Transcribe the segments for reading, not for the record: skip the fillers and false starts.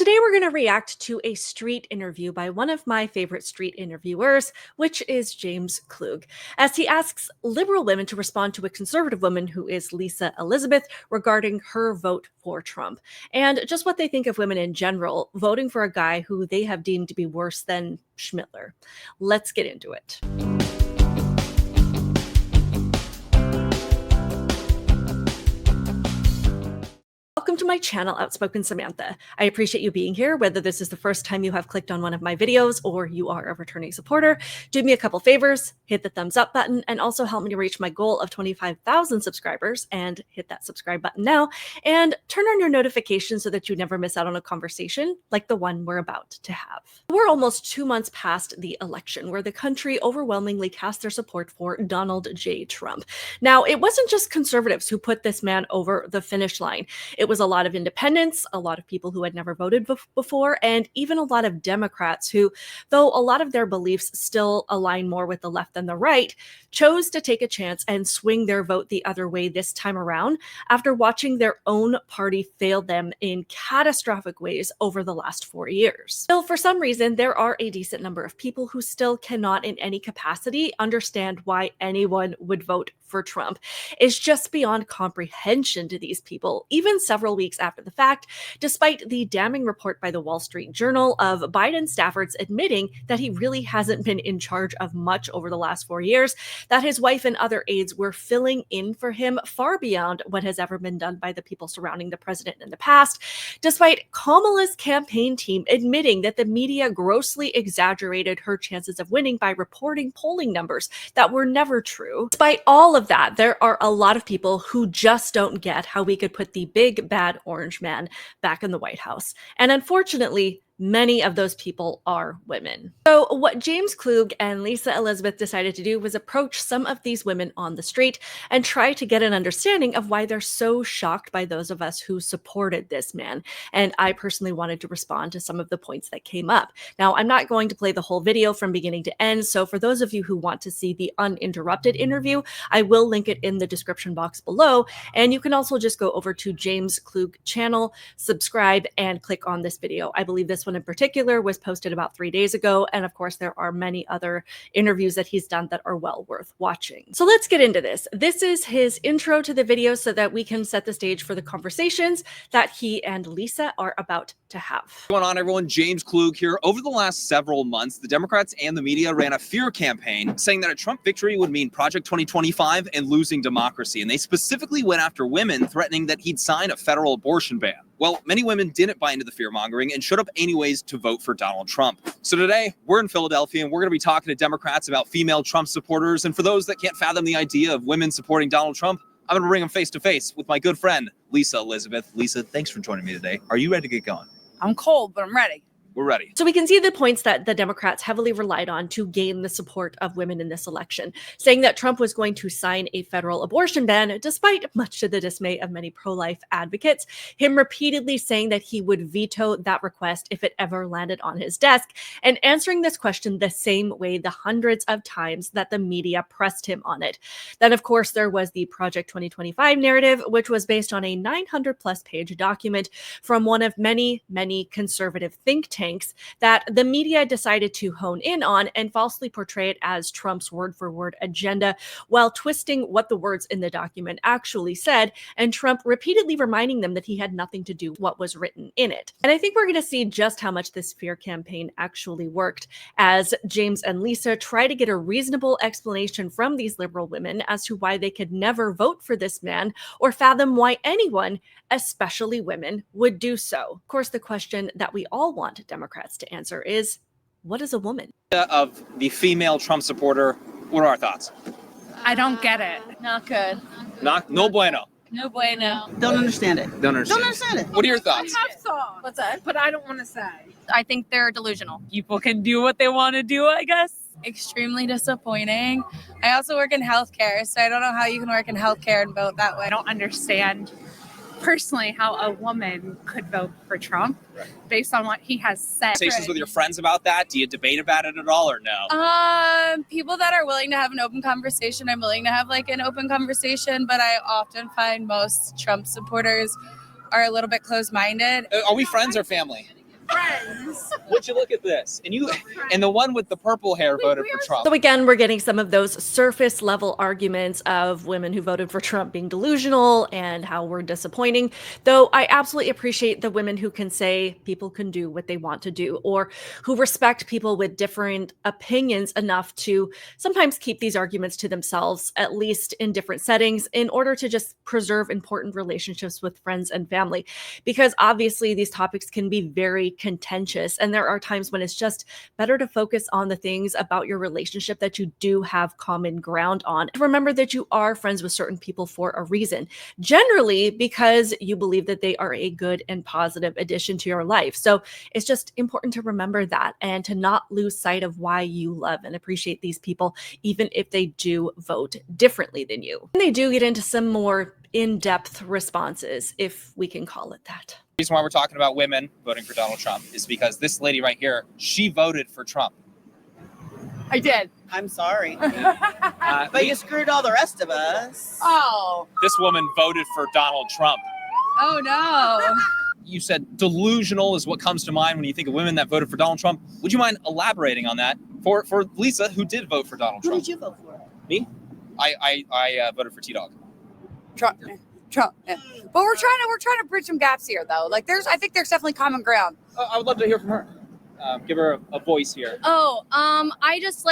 Today we're going to react to a street interview by one of my favorite street interviewers, which is James Klug, as he asks liberal women to respond to a conservative woman who is Lisa Elizabeth regarding her vote for Trump, and just what they think of women in general voting for a guy who they have deemed to be worse than Schmittler. Let's get into it. Welcome to my channel, Outspoken Samantha. I appreciate you being here, whether this is the first time you have clicked on one of my videos or you are a returning supporter. Do me a couple favors, hit the thumbs up button, and also help me to reach my goal of 25,000 subscribers, and hit that subscribe button now, and turn on your notifications so that you never miss out on a conversation like the one we're about to have. We're almost 2 months past the election, where the country overwhelmingly cast their support for Donald J. Trump. Now, it wasn't just conservatives who put this man over the finish line. It was a lot of independents, a lot of people who had never voted before, and even a lot of Democrats who, though a lot of their beliefs still align more with the left than the right, chose to take a chance and swing their vote the other way this time around after watching their own party fail them in catastrophic ways over the last 4 years. Still, for some reason, there are a decent number of people who still cannot in any capacity understand why anyone would vote for Trump. It's just beyond comprehension to these people, even several weeks after the fact, despite the damning report by the Wall Street Journal of Biden staffers admitting that he really hasn't been in charge of much over the last 4 years, that his wife and other aides were filling in for him far beyond what has ever been done by the people surrounding the president in the past, despite Kamala's campaign team admitting that the media grossly exaggerated her chances of winning by reporting polling numbers that were never true. Despite all of that, there are a lot of people who just don't get how we could put the big bad orange man back in the White House. And unfortunately, many of those people are women. So what James Klug and Lisa Elizabeth decided to do was approach some of these women on the street and try to get an understanding of why they're so shocked by those of us who supported this man. And I personally wanted to respond to some of the points that came up. Now, I'm not going to play the whole video from beginning to end, so for those of you who want to see the uninterrupted interview, I will link it in the description box below, and you can also just go over to James Klug channel, subscribe, and click on this video. I believe this one in particular was posted about 3 days ago, and of course there are many other interviews that he's done that are well worth watching. So let's get into this. This is his intro to the video so that we can set the stage for the conversations that he and Lisa are about to have. What's going on, everyone? James Klug here. Over the last several months, the Democrats and the media ran a fear campaign saying that a Trump victory would mean Project 2025 and losing democracy, and they specifically went after women, threatening that he'd sign a federal abortion ban. Well, many women didn't buy into the fear-mongering and showed up anyways to vote for Donald Trump. So today, we're in Philadelphia, and we're going to be talking to Democrats about female Trump supporters. And for those that can't fathom the idea of women supporting Donald Trump, I'm going to bring them face-to-face with my good friend, Lisa Elizabeth. Lisa, thanks for joining me today. Are you ready to get going? I'm cold, but I'm ready. We're ready. So we can see the points that the Democrats heavily relied on to gain the support of women in this election, saying that Trump was going to sign a federal abortion ban, despite much to the dismay of many pro-life advocates, him repeatedly saying that he would veto that request if it ever landed on his desk, and answering this question the same way the hundreds of times that the media pressed him on it. Then, of course, there was the Project 2025 narrative, which was based on a 900-plus page document from one of many, many conservative think tanks that the media decided to hone in on and falsely portray it as Trump's word-for-word agenda, while twisting what the words in the document actually said, and Trump repeatedly reminding them that he had nothing to do with what was written in it. And I think we're going to see just how much this fear campaign actually worked, as James and Lisa try to get a reasonable explanation from these liberal women as to why they could never vote for this man or fathom why anyone, especially women, would do so. Of course, the question that we all want Democrats to answer is, what is a woman? Of the female Trump supporter, what are our thoughts? I don't get it. Not good. No bueno. No bueno. Don't understand it. Don't understand it. What are your thoughts? I have thoughts. What's that? But I don't want to say. I think they're delusional. People can do what they want to do, I guess. Extremely disappointing. I also work in healthcare, so I don't know how you can work in healthcare and vote that way. I don't understand personally how a woman could vote for Trump based on what he has said. Conversations with your friends about that? Do you debate about it at all or no? People that are willing to have an open conversation, I'm willing to have like an open conversation, but I often find most Trump supporters are a little bit closed-minded. Are we friends or family? friends. Would you look at this? And the one with the purple hair voted for Trump. So again, we're getting some of those surface level arguments of women who voted for Trump being delusional and how we're disappointing. Though I absolutely appreciate the women who can say people can do what they want to do, or who respect people with different opinions enough to sometimes keep these arguments to themselves, at least in different settings, in order to just preserve important relationships with friends and family. Because obviously these topics can be very contentious, and there are times when it's just better to focus on the things about your relationship that you do have common ground on. Remember that you are friends with certain people for a reason, generally because you believe that they are a good and positive addition to your life. So it's just important to remember that and to not lose sight of why you love and appreciate these people, even if they do vote differently than you. And they do get into some more in-depth responses, if we can call it that. The reason why we're talking about women voting for Donald Trump is because this lady right here, she voted for Trump. I did. I'm sorry. But you screwed all the rest of us. Oh. This woman voted for Donald Trump. Oh no. You said delusional is what comes to mind when you think of women that voted for Donald Trump. Would you mind elaborating on that for Lisa, who did vote for Donald Who Trump? did you vote for? Me? I voted for T-Dog. Trump. Yeah. But we're trying to bridge some gaps here, though. Like I think there's definitely common ground. I would love to hear from her. Give her a voice here. Oh, I just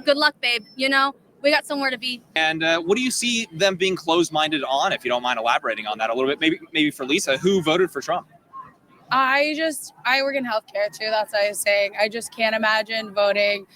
good luck, babe. You know, we got somewhere to be. And what do you see them being closed-minded on, if you don't mind elaborating on that a little bit? Maybe for Lisa, who voted for Trump? I work in healthcare too. That's what I was saying. I just can't imagine voting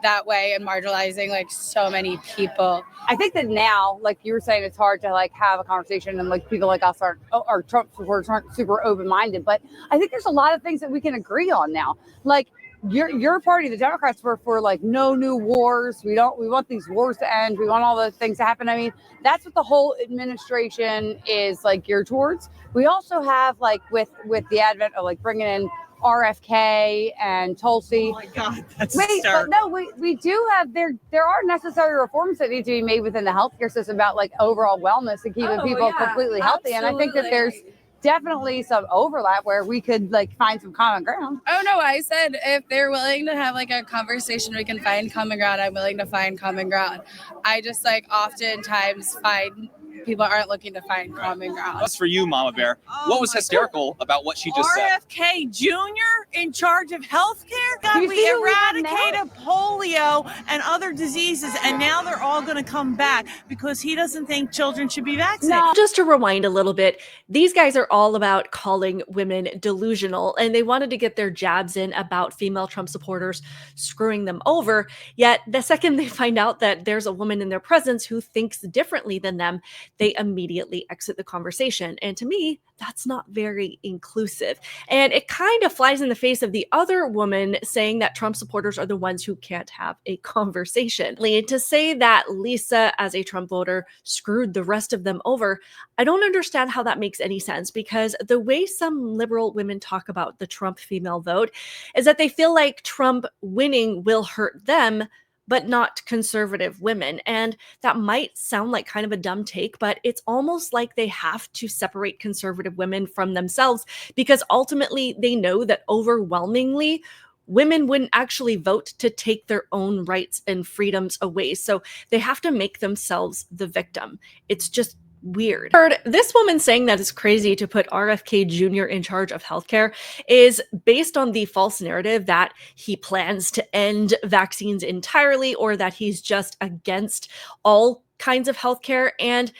that way and marginalizing so many people. I think that now, like you were saying, it's hard to have a conversation, and people like us are Trump supporters aren't super open-minded. But I think there's a lot of things that we can agree on now. Like your party, the Democrats, were for no new wars. We want these wars to end. We want all the things to happen. I mean, that's what the whole administration is geared towards. We also have with the advent of bringing in RFK and Tulsi. Oh my God, that's But hysterical. no, we do have there are necessary reforms that need to be made within the healthcare system about overall wellness and keeping people completely healthy. And I think that there's definitely some overlap where we could find some common ground. Oh no, I said if they're willing to have a conversation, we can find common ground. I'm willing to find common ground. I just oftentimes find people aren't looking to find common ground. That's for you, Mama Bear. What was hysterical about what she just said? RFK Jr. in charge of healthcare? God, You we see who we have eradicated polio and other diseases, and now they're all going to come back because he doesn't think children should be vaccinated. Just to rewind a little bit, these guys are all about calling women delusional, and they wanted to get their jabs in about female Trump supporters screwing them over. Yet the second they find out that there's a woman in their presence who thinks differently than them, they immediately exit the conversation. And to me, that's not very inclusive. And it kind of flies in the face of the other woman saying that Trump supporters are the ones who can't have a conversation. To say that Lisa, as a Trump voter, screwed the rest of them over, I don't understand how that makes any sense, because the way some liberal women talk about the Trump female vote is that they feel like Trump winning will hurt them, but not conservative women. And that might sound like kind of a dumb take, but it's almost like they have to separate conservative women from themselves, because ultimately they know that overwhelmingly women wouldn't actually vote to take their own rights and freedoms away. So they have to make themselves the victim. It's just weird. This woman saying that it's crazy to put RFK Jr. in charge of healthcare is based on the false narrative that he plans to end vaccines entirely, or that he's just against all kinds of healthcare. And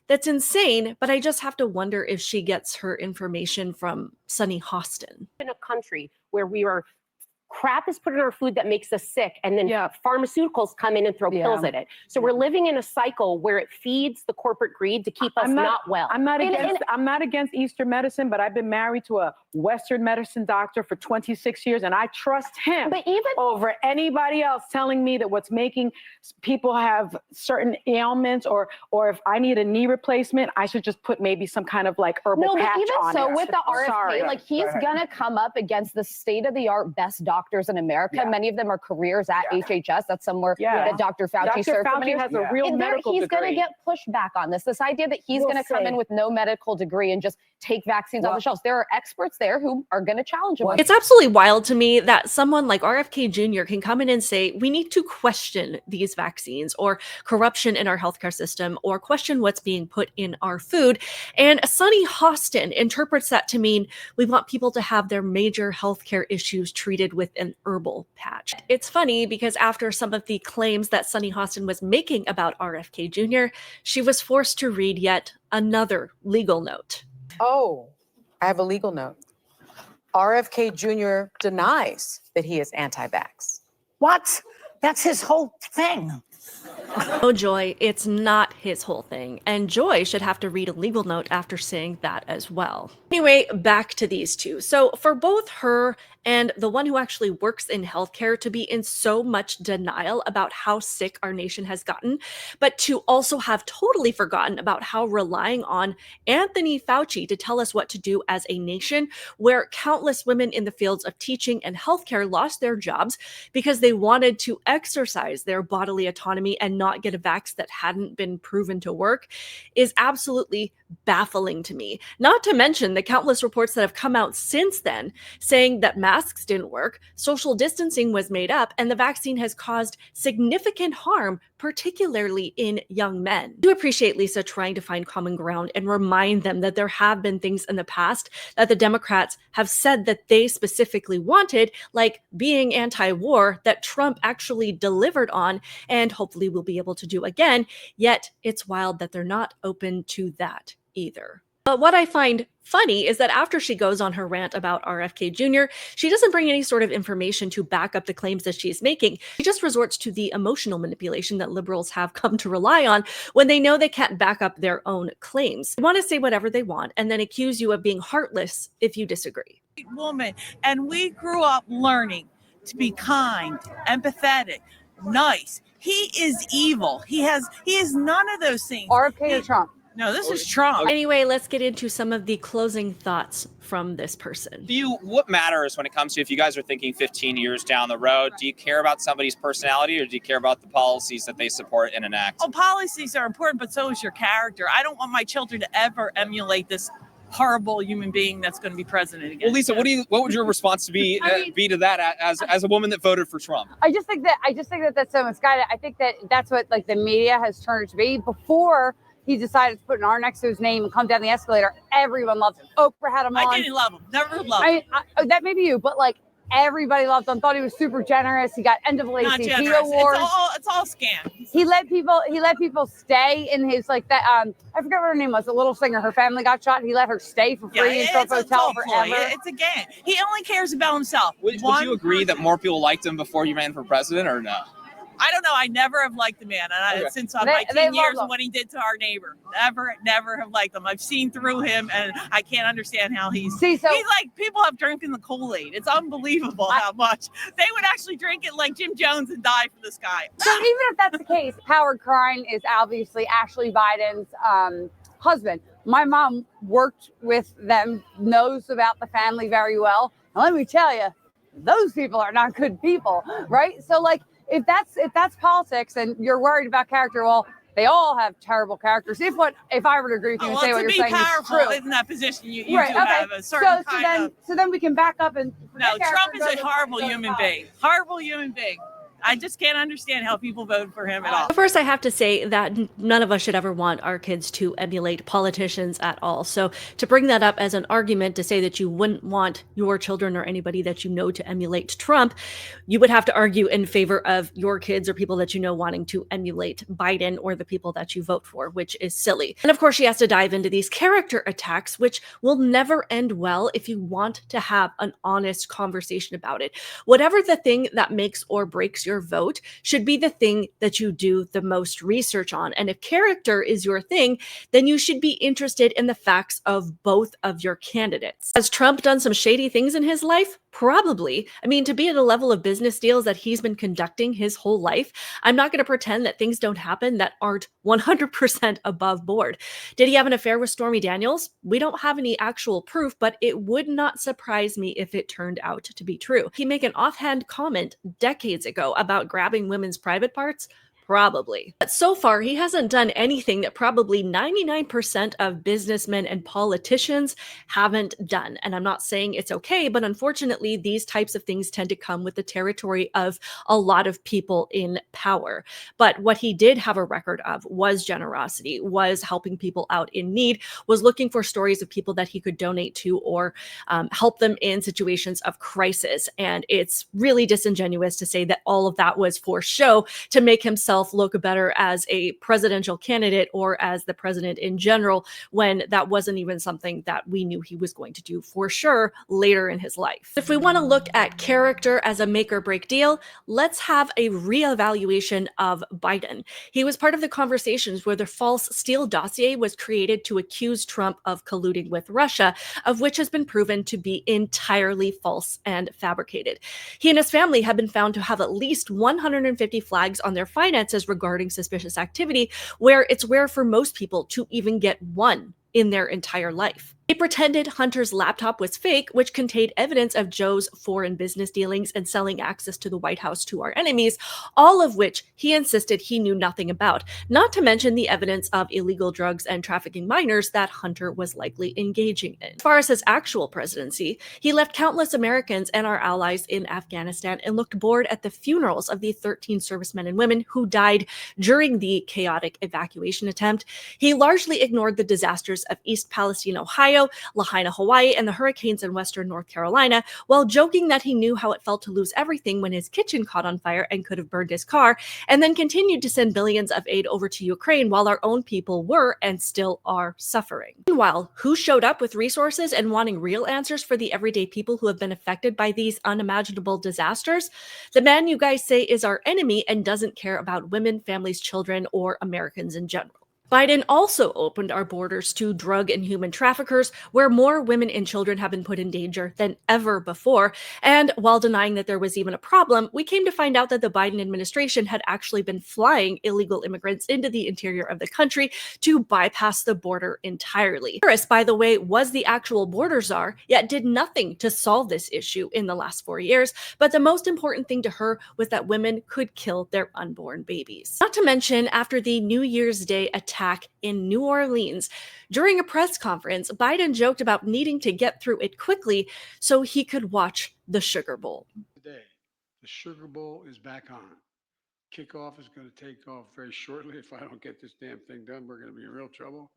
that's insane, but I just have to wonder if she gets her information from Sunny Hostin. In a country where crap is put in our food that makes us sick, and then pharmaceuticals come in and throw pills at it. So we're living in a cycle where it feeds the corporate greed to keep us not well. I'm not against Eastern medicine, but I've been married to a Western medicine doctor for 26 years, and I trust him over anybody else telling me that what's making people have certain ailments, or if I need a knee replacement, I should just put maybe some kind of herbal patch on it. No, but even so, with the RFK, he's gonna come up against the state-of-the-art best doctors in America. Many of them are careers at HHS. That's somewhere that Dr. Fauci served for many years. Has a real medical he's degree. Going to get pushback on this. This idea that he's going to come in with no medical degree and just take vaccines off the shelves. There are experts there who are going to challenge him. It's absolutely wild to me that someone like RFK Jr. can come in and say, we need to question these vaccines or corruption in our healthcare system or question what's being put in our food. And Sunny Hostin interprets that to mean we want people to have their major healthcare issues treated with an herbal patch. It's funny because after some of the claims that Sunny Hostin was making about RFK Jr., she was forced to read yet another legal note. Oh, I have a legal note. RFK Jr. denies that he is anti-vax. What? That's his whole thing. Oh, Joy, it's not his whole thing. And Joy should have to read a legal note after saying that as well. Anyway, back to these two. So for both her and the one who actually works in healthcare to be in so much denial about how sick our nation has gotten, but to also have totally forgotten about how relying on Anthony Fauci to tell us what to do as a nation, where countless women in the fields of teaching and healthcare lost their jobs because they wanted to exercise their bodily autonomy and not get a vax that hadn't been proven to work, is absolutely baffling to me. Not to mention the countless reports that have come out since then saying that masks didn't work, social distancing was made up, and the vaccine has caused significant harm, particularly in young men. I do appreciate Lisa trying to find common ground and remind them that there have been things in the past that the Democrats have said that they specifically wanted, like being anti-war, that Trump actually delivered on and hopefully will be able to do again. Yet it's wild that they're not open to that either. But what I find funny is that after she goes on her rant about RFK Jr., she doesn't bring any sort of information to back up the claims that she's making. She just resorts to the emotional manipulation that liberals have come to rely on when they know they can't back up their own claims. They want to say whatever they want and then accuse you of being heartless if you disagree. Woman, and we grew up learning to be kind, empathetic, nice. He is evil. He is none of those things. RFK or Trump? No, this is Trump. Anyway, let's get into some of the closing thoughts from this person. What matters when it comes to if you guys are thinking 15 years down the road? Do you care about somebody's personality or do you care about the policies that they support and enact? Oh, policies are important, but so is your character. I don't want my children to ever emulate this horrible human being that's going to be president again. Well, Lisa, what would your response be to that as a woman that voted for Trump? I just think that that's so misguided. I think that that's what like the media has turned it to be. Before he decided to put an R next to his name and come down the escalator, everyone loved him. Oprah had him on. I didn't love him. Never loved him. That may be you, but like everybody loved him. Thought he was super generous. He got NAACP awards. It's all scam. He let people stay in his like that. I forget what her name was. The little singer. Her family got shot. He let her stay for free in Trump Hotel forever. It's a game. He only cares about himself. Would you agree that more people liked him before he ran for president, or no? I don't know. I never have liked the man, and since my 10 years and what he did to our neighbor, never have liked him. I've seen through him, and I can't understand how he's like people have drinking the Kool-Aid. It's unbelievable how much they would actually drink it like Jim Jones and die for this guy. So even if that's the case, Howard Klein is obviously Ashley Biden's husband. My mom worked with them, knows about the family very well. And let me tell you, those people are not good people, right? So like. If that's politics and you're worried about character, well, they all have terrible characters. If I were to agree with you and say what you're saying is true. In that position, you do have a certain so then we can back up and no. Trump is a horrible human being. Horrible human being. I just can't understand how people vote for him at all. First, I have to say that none of us should ever want our kids to emulate politicians at all. So to bring that up as an argument to say that you wouldn't want your children or anybody that you know to emulate Trump, you would have to argue in favor of your kids or people that you know wanting to emulate Biden or the people that you vote for, which is silly. And of course, she has to dive into these character attacks, which will never end well if you want to have an honest conversation about it. Whatever the thing that makes or breaks your vote should be the thing that you do the most research on. And if character is your thing, then you should be interested in the facts of both of your candidates. Has Trump done some shady things in his life? Probably. I mean, to be at a level of business deals that he's been conducting his whole life, I'm not going to pretend that things don't happen that aren't 100% above board. Did he have an affair with Stormy Daniels? We don't have any actual proof, but it would not surprise me if it turned out to be true. He made an offhand comment decades ago about grabbing women's private parts. Probably. But so far, he hasn't done anything that probably 99% of businessmen and politicians haven't done. And I'm not saying it's okay, but unfortunately, these types of things tend to come with the territory of a lot of people in power. But what he did have a record of was generosity, was helping people out in need, was looking for stories of people that he could donate to or help them in situations of crisis. And it's really disingenuous to say that all of that was for show to make himself look better as a presidential candidate or as the president in general, when that wasn't even something that we knew he was going to do for sure later in his life. If we want to look at character as a make or break deal, let's have a reevaluation of Biden. He was part of the conversations where the false Steele dossier was created to accuse Trump of colluding with Russia, of which has been proven to be entirely false and fabricated. He and his family have been found to have at least 150 flags on their finances regarding suspicious activity, where it's rare for most people to even get one in their entire life. He pretended Hunter's laptop was fake, which contained evidence of Joe's foreign business dealings and selling access to the White House to our enemies, all of which he insisted he knew nothing about, not to mention the evidence of illegal drugs and trafficking minors that Hunter was likely engaging in. As far as his actual presidency, he left countless Americans and our allies in Afghanistan and looked bored at the funerals of the 13 servicemen and women who died during the chaotic evacuation attempt. He largely ignored the disasters of East Palestine, Ohio, Lahaina, Hawaii, and the hurricanes in western North Carolina, while joking that he knew how it felt to lose everything when his kitchen caught on fire and could have burned his car, and then continued to send billions of aid over to Ukraine while our own people were and still are suffering. Meanwhile, who showed up with resources and wanting real answers for the everyday people who have been affected by these unimaginable disasters? The man you guys say is our enemy and doesn't care about women, families, children, or Americans in general. Biden also opened our borders to drug and human traffickers, where more women and children have been put in danger than ever before. And while denying that there was even a problem, we came to find out that the Biden administration had actually been flying illegal immigrants into the interior of the country to bypass the border entirely. Harris, by the way, was the actual border czar, yet did nothing to solve this issue in the last 4 years. But the most important thing to her was that women could kill their unborn babies. Not to mention, after the New Year's Day attack in New Orleans, during a press conference, Biden joked about needing to get through it quickly so he could watch the Sugar Bowl. Today, the Sugar Bowl is back on. Kickoff is going to take off very shortly. If I don't get this damn thing done, we're going to be in real trouble.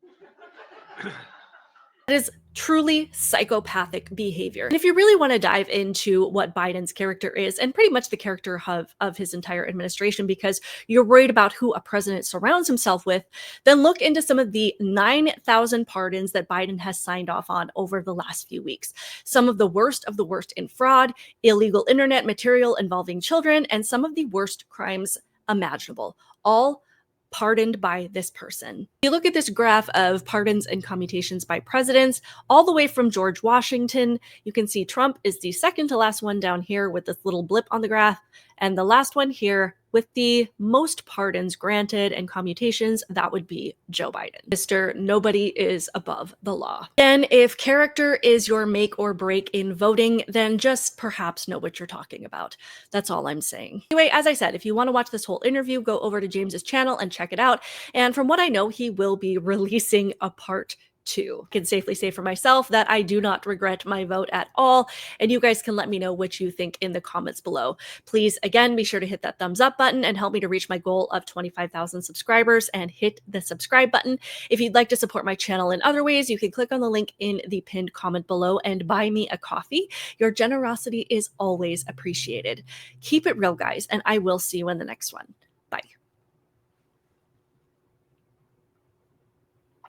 That is truly psychopathic behavior. And if you really want to dive into what Biden's character is, and pretty much the character of his entire administration, because you're worried about who a president surrounds himself with, then look into some of the 9,000 pardons that Biden has signed off on over the last few weeks. Some of the worst in fraud, illegal internet material involving children, and some of the worst crimes imaginable, all pardoned by this person. You look at this graph of pardons and commutations by presidents, all the way from George Washington. You can see Trump is the second to last one down here with this little blip on the graph, and the last one here with the most pardons granted and commutations, that would be Joe Biden. Mr. Nobody is above the law. Again, if character is your make or break in voting, then just perhaps know what you're talking about. That's all I'm saying. Anyway, as I said, if you want to watch this whole interview, go over to James's channel and check it out. And from what I know, he will be releasing a part 2. I can safely say for myself that I do not regret my vote at all, and you guys can let me know what you think in the comments below. Please, again, be sure to hit that thumbs up button and help me to reach my goal of 25,000 subscribers, and hit the subscribe button. If you'd like to support my channel in other ways, you can click on the link in the pinned comment below and buy me a coffee. Your generosity is always appreciated. Keep it real, guys, and I will see you in the next one.